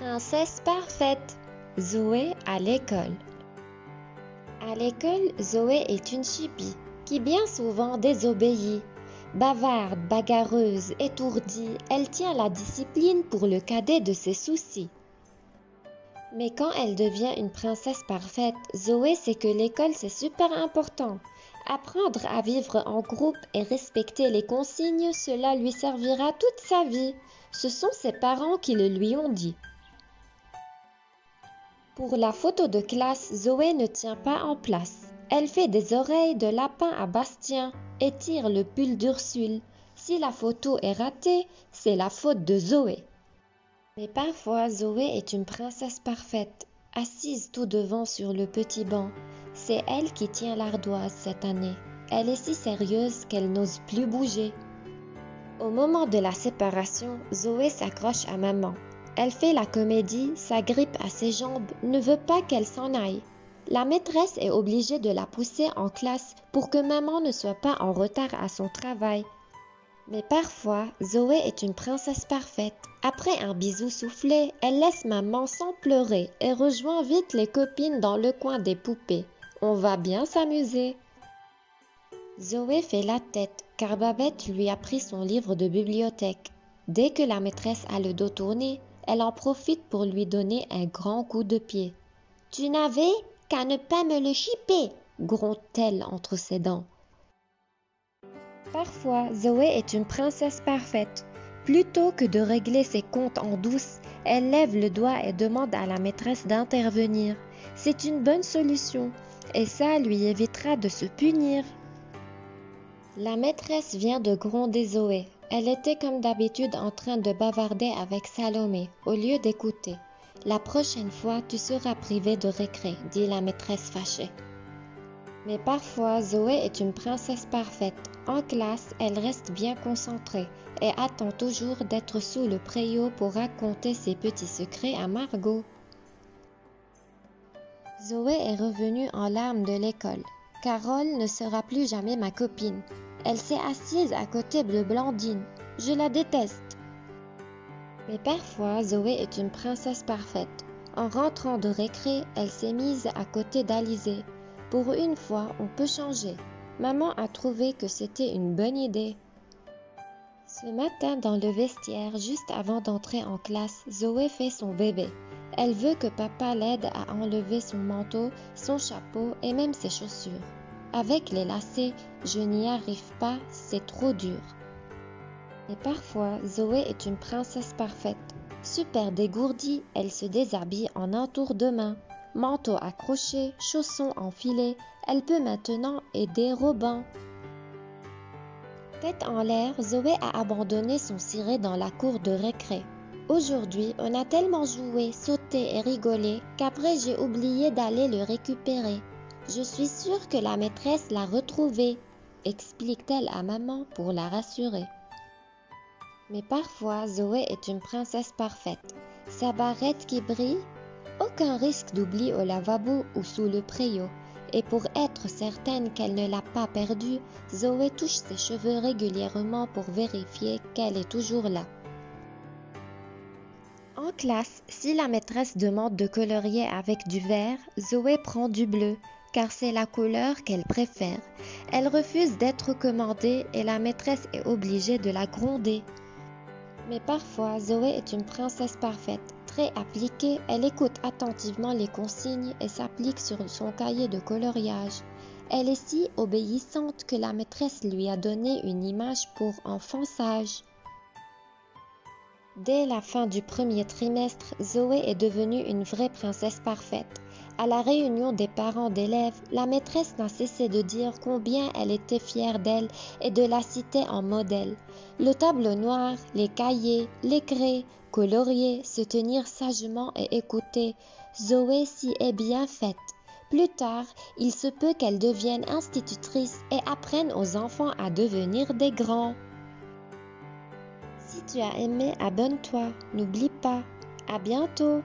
Princesse parfaite, Zoé à l'école. À l'école, Zoé est une chipie qui bien souvent désobéit. Bavarde, bagarreuse, étourdie, elle tient la discipline pour le cadet de ses soucis. Mais quand elle devient une princesse parfaite, Zoé sait que l'école c'est super important. Apprendre à vivre en groupe et respecter les consignes, cela lui servira toute sa vie. Ce sont ses parents qui le lui ont dit. Pour la photo de classe, Zoé ne tient pas en place. Elle fait des oreilles de lapin à Bastien et tire le pull d'Ursule. Si la photo est ratée, c'est la faute de Zoé. Mais parfois, Zoé est une princesse parfaite, assise tout devant sur le petit banc. C'est elle qui tient l'ardoise cette année. Elle est si sérieuse qu'elle n'ose plus bouger. Au moment de la séparation, Zoé s'accroche à maman. Elle fait la comédie, s'agrippe à ses jambes, ne veut pas qu'elle s'en aille. La maîtresse est obligée de la pousser en classe pour que maman ne soit pas en retard à son travail. Mais parfois, Zoé est une princesse parfaite. Après un bisou soufflé, elle laisse maman sans pleurer et rejoint vite les copines dans le coin des poupées. On va bien s'amuser. Zoé fait la tête car Babette lui a pris son livre de bibliothèque. Dès que la maîtresse a le dos tourné, elle en profite pour lui donner un grand coup de pied. « Tu n'avais qu'à ne pas me le chipper !» gronde-t-elle entre ses dents. Parfois, Zoé est une princesse parfaite. Plutôt que de régler ses comptes en douce, elle lève le doigt et demande à la maîtresse d'intervenir. C'est une bonne solution et ça lui évitera de se punir. La maîtresse vient de gronder Zoé. Elle était comme d'habitude en train de bavarder avec Salomé au lieu d'écouter. « La prochaine fois, tu seras privée de récré », dit la maîtresse fâchée. Mais parfois, Zoé est une princesse parfaite. En classe, elle reste bien concentrée et attend toujours d'être sous le préau pour raconter ses petits secrets à Margot. Zoé est revenue en larmes de l'école. Carole ne sera plus jamais ma copine. Elle s'est assise à côté de Blandine. Je la déteste. Mais parfois, Zoé est une princesse parfaite. En rentrant de récré, elle s'est mise à côté d'Alizé. Pour une fois, on peut changer. Maman a trouvé que c'était une bonne idée. Ce matin, dans le vestiaire, juste avant d'entrer en classe, Zoé fait son bébé. Elle veut que papa l'aide à enlever son manteau, son chapeau et même ses chaussures. Avec les lacets, je n'y arrive pas, c'est trop dur. Et parfois, Zoé est une princesse parfaite. Super dégourdie, elle se déshabille en un tour de main. Manteau accroché, chaussons enfilés, elle peut maintenant aider Robin. Tête en l'air, Zoé a abandonné son ciré dans la cour de récré. Aujourd'hui, on a tellement joué, sauté et rigolé qu'après j'ai oublié d'aller le récupérer. Je suis sûre que la maîtresse l'a retrouvé, explique-t-elle à maman pour la rassurer. Mais parfois, Zoé est une princesse parfaite. Sa barrette qui brille, aucun risque d'oubli au lavabo ou sous le préau. Et pour être certaine qu'elle ne l'a pas perdue, Zoé touche ses cheveux régulièrement pour vérifier qu'elle est toujours là. En classe, si la maîtresse demande de colorier avec du vert, Zoé prend du bleu, car c'est la couleur qu'elle préfère. Elle refuse d'être commandée et la maîtresse est obligée de la gronder. Mais parfois, Zoé est une princesse parfaite. Très appliquée, elle écoute attentivement les consignes et s'applique sur son cahier de coloriage. Elle est si obéissante que la maîtresse lui a donné une image pour enfant sage. Dès la fin du premier trimestre, Zoé est devenue une vraie princesse parfaite. À la réunion des parents d'élèves, la maîtresse n'a cessé de dire combien elle était fière d'elle et de la citer en modèle. Le tableau noir, les cahiers, les craies, colorier, se tenir sagement et écouter. Zoé s'y est bien faite. Plus tard, il se peut qu'elle devienne institutrice et apprenne aux enfants à devenir des grands. Si tu as aimé, abonne-toi. N'oublie pas. À bientôt.